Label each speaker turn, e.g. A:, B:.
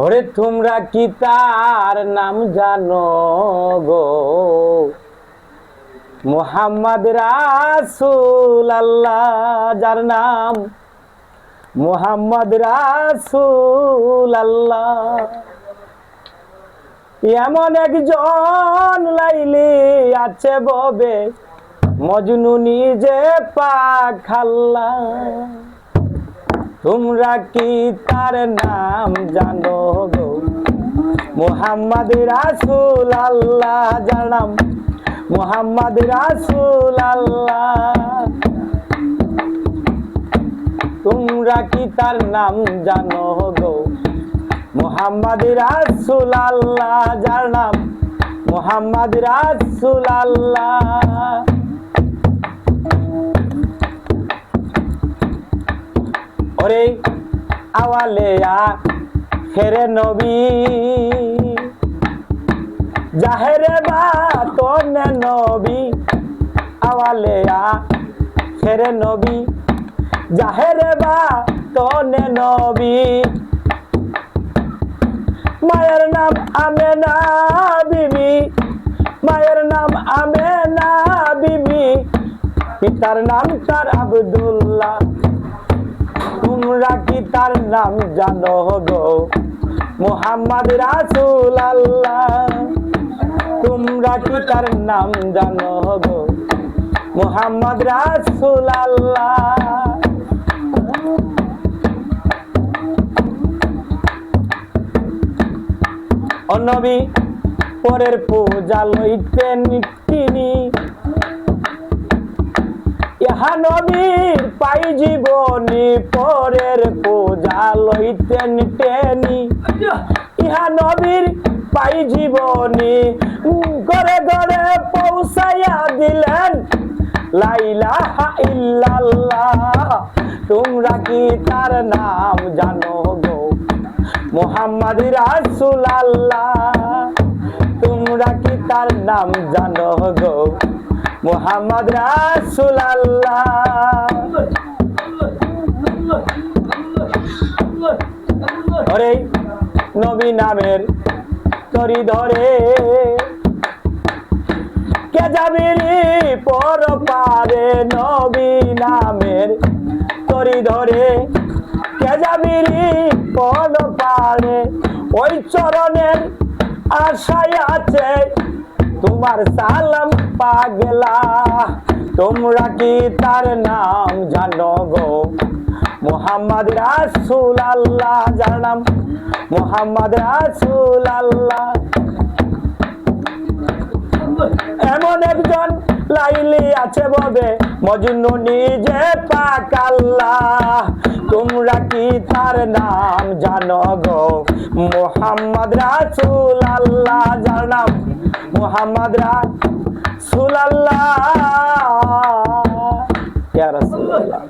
A: ওরে তোমরা কি তার নাম জানো গো? মুহাম্মদ রাসূল আল্লাহ, যার নাম মুহাম্মদ রাসূল আল্লাহ। এমন একজন লাইলি আছে ববে, মজনু নিজে পাক আল্লাহ। তোমরা কি তার নাম জানো গো? মুহাম্মদ রাসূল আল্লাহ, যার নাম মুহাম্মদ রাসূল আল্লাহ। তোমরা কি তার নাম জানো গো? মুহাম্মদ রাসূল আল্লাহ, যার নাম মুহাম্মদ রাসূল আল্লাহ। ওরে আওয়ালেয়া খেরে নবী, জাহেরে বাতনে নবী। আওয়ালেয়া খেরে নবী, জাহেরে বাতনে নবী। মায়ের নাম আমেনা বিবি, মায়ের নাম আমেনা বিবি, পিতার নাম তার আব্দুল্লাহ। তোমরা কি তার নাম জানো গো? মুহাম্মদ রাসূল আল্লাহ। তোমরা কি তার নাম জানো গো? মুহাম্মদ রাসূল আল্লাহ। ও নবী পরের পূজা লইতেন তিনি, ইহা নবীর পাই জীবনী। পরের পূজা লইতেন টেনি, ইহা নবীর পাই জীবনী। ঘরে ঘরে পৌঁছাইয়া দিলেন লা ইলাহা ইল্লাল্লাহ। তোমরা কি তার নাম জানো গো? মুহাম্মদ রাসূল আল্লাহ। তোমরা কি তার নাম জানো গো? মুহাম্মদ রাসূল আল্লাহ। ওরে নবী নামের তরি ধরে, কে যাবিরি পর পারে? নবী নামের তরি ধরে, কে যাবিরি পর পারে? ওই চরণের আশায় আছে তোমার সালাম পাগলা। তোমরা কি তার নাম জানো গো? মুহাম্মদ রাসূল আল্লাহ, যার নাম মুহাম্মদ রাসূল আল্লাহ। এমন একজন লাইলি আছে ববে, মজনু নিজে পাক আল্লাহ। তোমরা কি তার নাম জানো গো? মুহাম্মদ রাসূল আল্লাহ, যার নাম মুহাম্মদ রাসূল আল্লাহ। ইয়া রাসূলুল্লাহ।